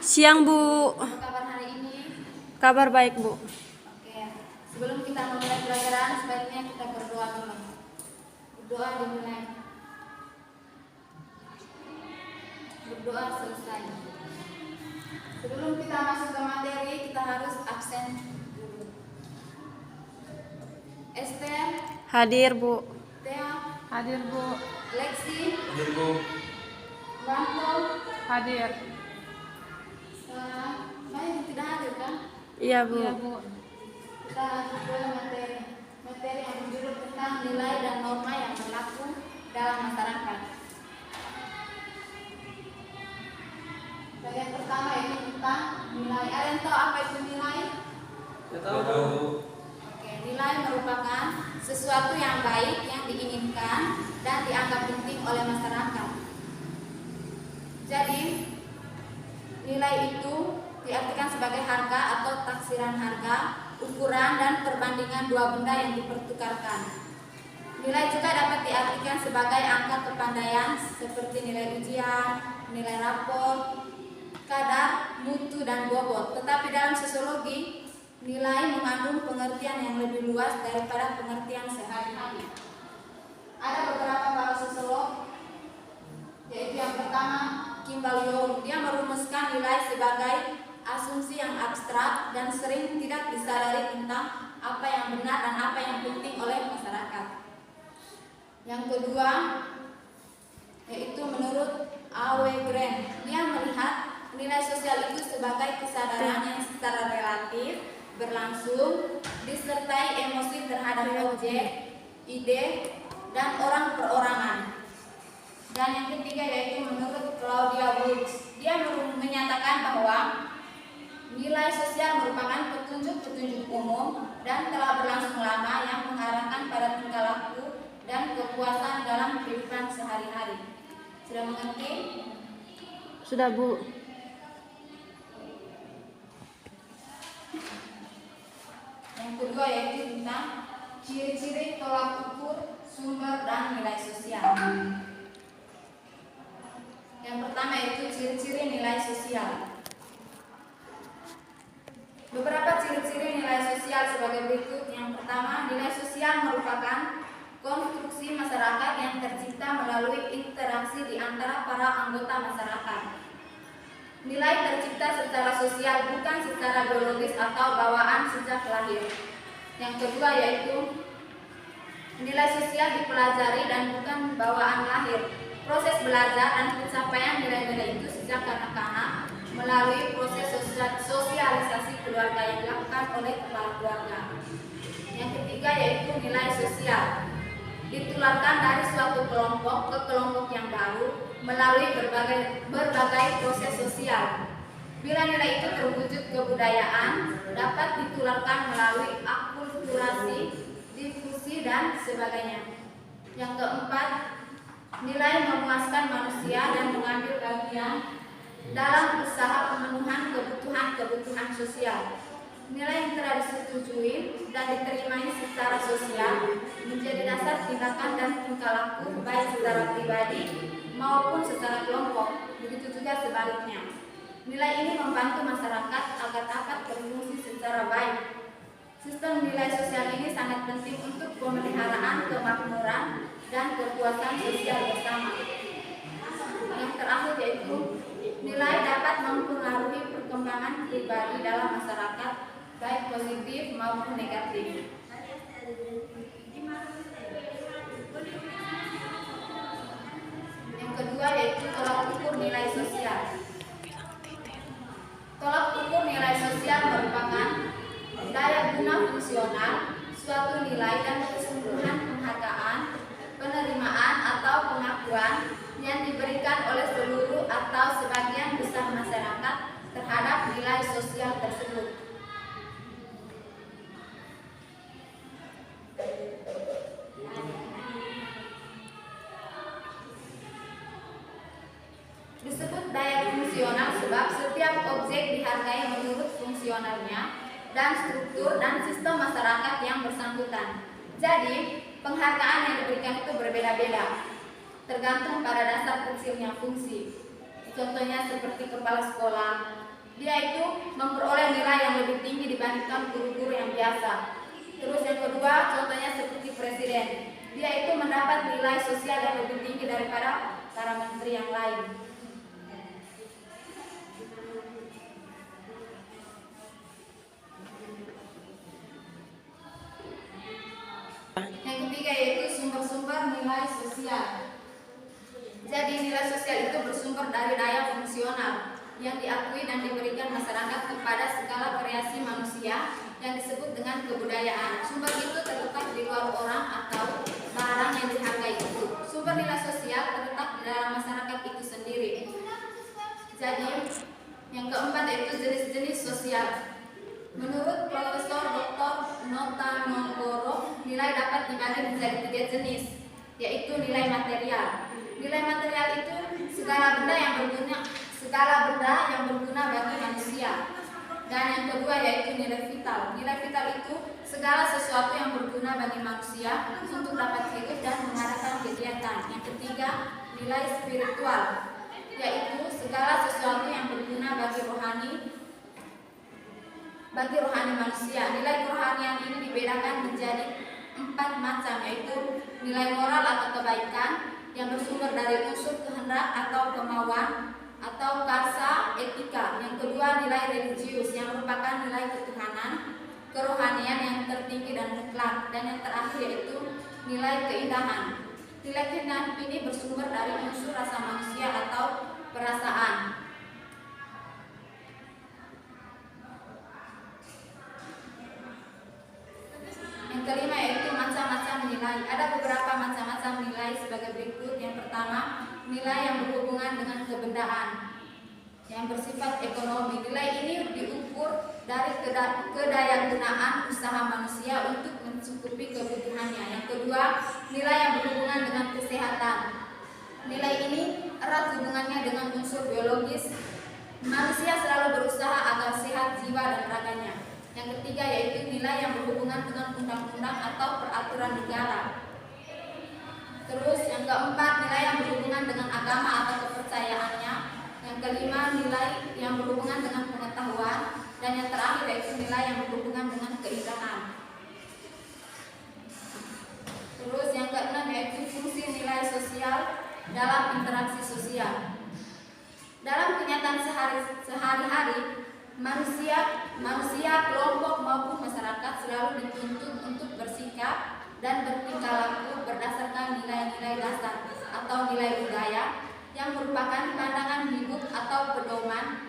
Siang, Bu. Apa kabar hari ini? Kabar baik, Bu. Oke, sebelum kita memulai pelajaran, sebaiknya kita berdoa dulu. Berdoa dimulai. Berdoa selesai. Sebelum kita masuk ke materi, kita harus absen dulu. Esther, Hadir, Bu. Tea, Hadir, Bu. Lexi, Hadir, Bu. Wanto, Hadir. Maya tidak hadir kan? Iya, Bu. Iya, Bu. Kita mulai materi yang berjudul tentang nilai dan norma yang berlaku dalam masyarakat. Bagian pertama ini tentang nilai. Ada yang tahu apa itu nilai? Tidak tahu. Oke, nilai merupakan sesuatu yang baik yang diinginkan dan dianggap penting oleh masyarakat. Jadi, nilai itu diartikan sebagai harga atau taksiran harga, ukuran dan perbandingan dua benda yang dipertukarkan. Nilai juga dapat diartikan sebagai angka kepandaian seperti nilai ujian, nilai rapor, kadar, mutu, dan bobot. Tetapi dalam sosiologi, nilai mengandung pengertian yang lebih luas daripada pengertian sehari-hari. Ada beberapa para sosiolog, yaitu yang pertama Kimball Young. Dia merumuskan nilai sebagai asumsi yang abstrak dan sering tidak disadari tentang apa yang benar dan apa yang penting oleh masyarakat. Yang kedua, yaitu menurut A.W. Grant. Dia melihat nilai sosial itu sebagai kesadaran yang secara relatif berlangsung disertai emosi terhadap objek, ide, dan orang perorangan. Dan yang ketiga yaitu menurut Claudia Woods. Dia menyatakan bahwa nilai sosial merupakan petunjuk-petunjuk umum dan telah berlangsung lama yang mengarahkan pada tingkah laku dan kepuasan dalam kehidupan sehari-hari. Sudah mengerti? Sudah, Bu. Yang kedua yaitu tentang ciri-ciri tolak ukur, sumber, dan nilai sosial. Yang pertama yaitu ciri-ciri nilai sosial. Beberapa ciri-ciri nilai sosial sebagai berikut. Yang pertama, nilai sosial merupakan konstruksi masyarakat yang tercipta melalui interaksi di antara para anggota masyarakat. Nilai tercipta secara sosial, bukan secara biologis atau bawaan sejak lahir. Yang kedua yaitu nilai sosial dipelajari dan bukan bawaan lahir. Proses belajar dan pencapaian nilai-nilai itu sejak kanak-kanak melalui proses sosialisasi keluarga yang dilakukan oleh kepala keluarga. Yang ketiga yaitu nilai sosial ditularkan dari suatu kelompok ke kelompok yang baru melalui berbagai proses sosial. Bila nilai itu terwujud kebudayaan, dapat ditularkan melalui akulturasi, difusi, dan sebagainya. Yang keempat, nilai memuaskan manusia dan mengambil bagian dalam usaha pemenuhan kebutuhan sosial. Nilai yang telah disetujui dan diterimai secara sosial menjadi dasar tindakan dan tingkah laku baik secara pribadi maupun secara kelompok. Begitu juga sebaliknya. Nilai ini membantu masyarakat agar dapat berfungsi secara baik. Sistem nilai sosial ini sangat penting untuk pemeliharaan kemakmuran dan kepuasan sosial bersama. Yang terakhir yaitu nilai dapat mempengaruhi perkembangan pribadi dalam masyarakat baik positif maupun negatif. Yang kedua yaitu tolak ukur nilai sosial. Tolak ukur nilai sosial merupakan daya guna fungsional suatu nilai dan keseluruhan penghargaan, penerimaan atau pengakuan yang diberikan oleh seluruh atau sebagian besar masyarakat terhadap nilai sosial tersebut. Disebut daya fungsional sebab setiap objek dihargai menurut fungsionalnya dan struktur dan sistem masyarakat yang bersangkutan. Jadi, penghargaan yang diberikan itu berbeda-beda, tergantung pada dasar kecilnya fungsi. Contohnya seperti kepala sekolah, Dia itu memperoleh nilai yang lebih tinggi dibandingkan guru-guru yang biasa. Terus yang kedua, contohnya seperti presiden. Dia itu mendapat nilai sosial yang lebih tinggi daripada para menteri yang lain. Yang ketiga yaitu sumber-sumber nilai sosial. Jadi nilai sosial itu bersumber dari daya fungsional yang diakui dan diberikan masyarakat kepada segala kreasi manusia yang disebut dengan kebudayaan. Sumber itu terletak di luar orang atau barang yang dihargai itu. Sumber nilai sosial terletak di dalam masyarakat itu sendiri. Jadi yang keempat yaitu jenis-jenis sosial. Menurut Profesor Dr. Nota Monggoro, nilai dapat dibagi menjadi 3 jenis, yaitu nilai material. Nilai material itu segala benda yang berguna bagi manusia. Dan yang kedua yaitu nilai vital. Nilai vital itu segala sesuatu yang berguna bagi manusia untuk dapat hidup dan mengadakan kegiatan. Yang ketiga, nilai spiritual, yaitu segala sesuatu yang berguna bagi rohani manusia. Nilai kerohanian ini dibedakan menjadi 4 macam, yaitu nilai moral atau kebaikan yang bersumber dari unsur kehendak atau kemauan atau karsa etika. Yang kedua, nilai religius yang merupakan nilai ketuhanan, kerohanian yang tertinggi dan mutlak. Dan yang terakhir yaitu nilai keindahan. Nilai keindahan ini bersumber dari unsur rasa manusia atau perasaan. Yang kelima yaitu macam-macam nilai. Ada beberapa macam-macam nilai sebagai berikut. Yang pertama, nilai yang berhubungan dengan kebendaan yang bersifat ekonomi. Nilai ini diukur dari kedayaan usaha manusia untuk mencukupi kebutuhannya. Yang kedua, nilai yang berhubungan dengan kesehatan. Nilai ini erat hubungannya dengan unsur biologis. Manusia selalu berusaha agar sehat jiwa dan raganya. Yang ketiga yaitu nilai yang berhubungan dengan undang-undang atau peraturan negara. Terus yang keempat, nilai yang berhubungan dengan agama atau kepercayaannya. Yang kelima, nilai yang berhubungan dengan pengetahuan. Dan yang terakhir yaitu nilai yang berhubungan dengan keindahan. Terus yang keenam yaitu fungsi nilai sosial dalam interaksi sosial. Dalam kenyataan sehari-hari, manusia, kelompok maupun masyarakat selalu dituntut untuk bersikap dan bertingkah laku berdasarkan nilai-nilai dasar atau nilai budaya yang merupakan pandangan hidup atau pedoman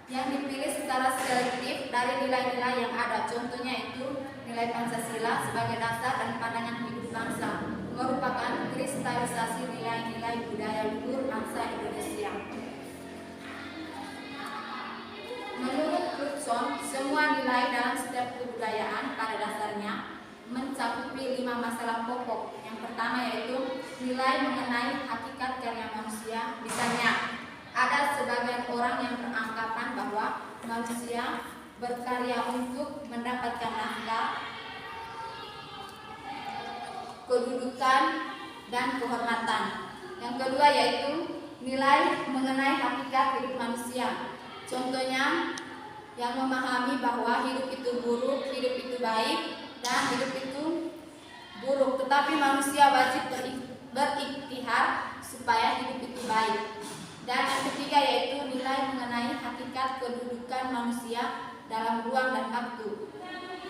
yang dipilih secara selektif dari nilai-nilai yang ada. Contohnya itu nilai Pancasila sebagai dasar dan pandangan hidup bangsa merupakan kristalisasi nilai-nilai budaya luhur bangsa Indonesia. Menurut Lutzon, semua nilai dalam setiap kebudayaan pada dasarnya mencakupi 5 masalah pokok. Yang pertama yaitu nilai mengenai hakikat karya manusia. Misalnya, ada sebagian orang yang beranggapan bahwa manusia berkarya untuk mendapatkan nafkah, kedudukan, dan kehormatan. Yang kedua yaitu nilai mengenai hakikat hidup manusia. Contohnya yang memahami bahwa hidup itu buruk, hidup itu baik, dan hidup itu buruk. Tetapi manusia wajib berikhtiar supaya hidup itu baik. Dan yang ketiga yaitu nilai mengenai hakikat kedudukan manusia dalam ruang dan waktu.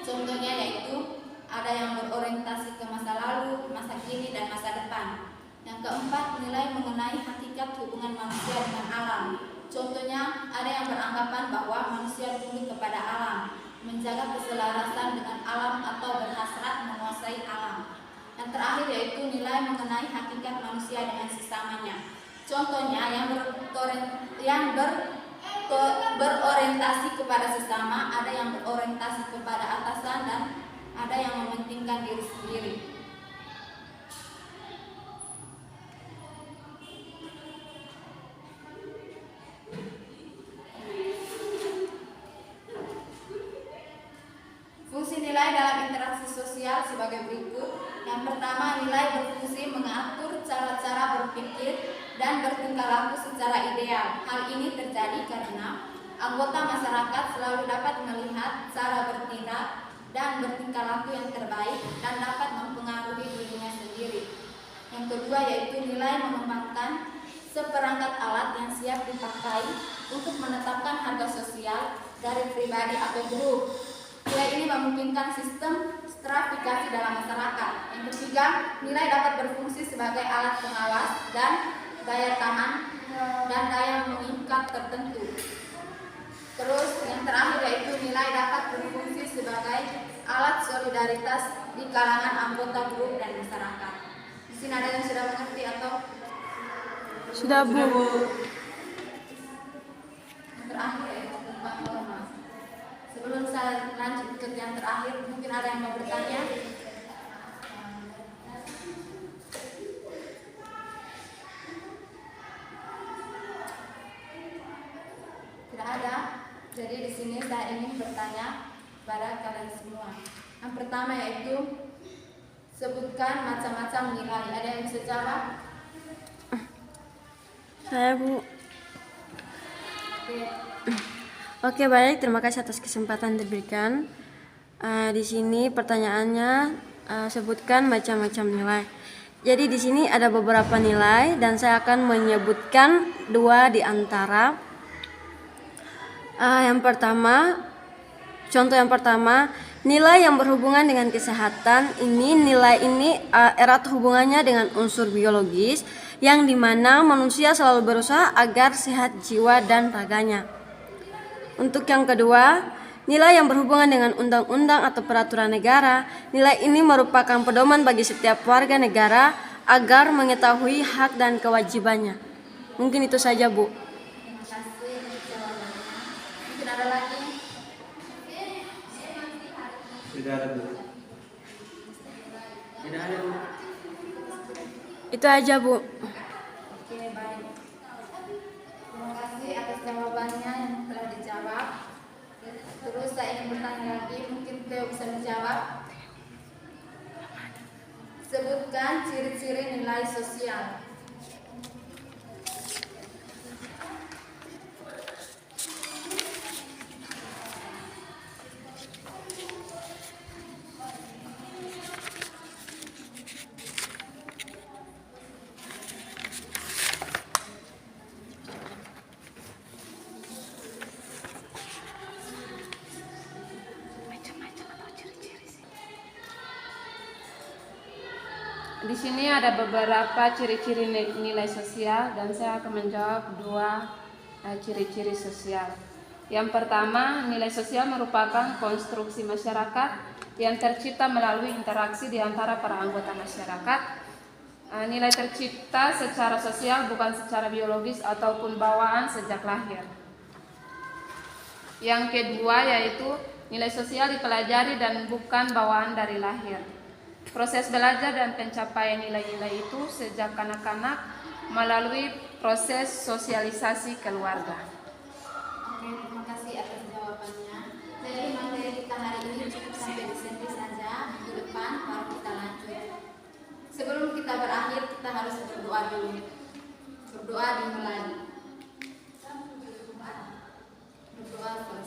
Contohnya yaitu ada yang berorientasi ke masa lalu, masa kini, dan masa depan. Yang keempat, nilai mengenai hakikat hubungan manusia dengan alam. Contohnya, ada yang beranggapan bahwa manusia tunduk kepada alam, menjaga keselarasan dengan alam atau berhasrat menguasai alam. Yang terakhir yaitu nilai mengenai hakikat manusia dengan sesamanya. Contohnya, yang berorientasi kepada sesama, ada yang berorientasi kepada atasan, dan ada yang mementingkan diri sendiri. Fungsi nilai dalam interaksi sosial sebagai berikut. Yang pertama, nilai berfungsi mengatur cara-cara berpikir dan bertingkah laku secara ideal. Hal ini terjadi karena Anggota masyarakat selalu dapat melihat cara bertindak dan bertingkah laku yang terbaik dan dapat mempengaruhi dirinya sendiri. Yang kedua yaitu nilai mengembangkan seperangkat alat yang siap dipakai untuk menetapkan harga sosial dari pribadi atau grup. Nilai ini memungkinkan sistem stratifikasi dalam masyarakat. Yang ketiga, nilai dapat berfungsi sebagai alat pengawas dan daya tahan dan daya mengikat tertentu. Terus yang terakhir yaitu nilai dapat berfungsi sebagai alat solidaritas di kalangan anggota grup dan masyarakat. Di sini ada yang sudah mengerti atau Sudah, Bu. yang terakhir yaitu tentang norma. Sebelum saya lanjut ke yang terakhir, mungkin ada yang mau bertanya? Tidak ada. Jadi di sini saya ingin bertanya pada kalian semua. Yang pertama yaitu sebutkan macam-macam nilai. Ada yang bisa jawab? Saya, Bu. Oke. Oke, baik. Terima kasih atas kesempatan diberikan. Di sini pertanyaannya, sebutkan macam-macam nilai. Jadi di sini ada beberapa nilai dan saya akan menyebutkan dua di antara. Yang pertama, contoh yang pertama, nilai yang berhubungan dengan kesehatan. Nilai ini erat hubungannya dengan unsur biologis, yang dimana manusia selalu berusaha agar sehat jiwa dan raganya. Untuk yang kedua, nilai yang berhubungan dengan undang-undang atau peraturan negara. Nilai ini merupakan pedoman bagi setiap warga negara agar mengetahui hak dan kewajibannya. Mungkin itu saja, Bu. Terima kasih untuk jawabannya. Mungkin ada lagi? Tidak ada, Bu. Tidak ada, Bu. Itu aja, Bu. Oke, baik. Terima kasih atas jawabannya yang telah dijawab. Terus saya ingin bertanya lagi, mungkin Theo bisa menjawab. Sebutkan ciri-ciri nilai sosial. Di sini ada beberapa ciri-ciri nilai sosial dan saya akan menjawab dua ciri-ciri sosial. Yang pertama, nilai sosial merupakan konstruksi masyarakat yang tercipta melalui interaksi di antara para anggota masyarakat. Nilai tercipta secara sosial bukan secara biologis ataupun bawaan sejak lahir. Yang kedua yaitu nilai sosial dipelajari dan bukan bawaan dari lahir. Proses belajar dan pencapaian nilai-nilai itu sejak kanak-kanak melalui proses sosialisasi keluarga. Oke, terima kasih atas jawabannya. Jadi materi kita hari ini cukup sampai di sini saja. Minggu depan baru kita lanjut. Sebelum kita berakhir, kita harus berdoa dulu. Berdoa dimulai. Berdoa selesai.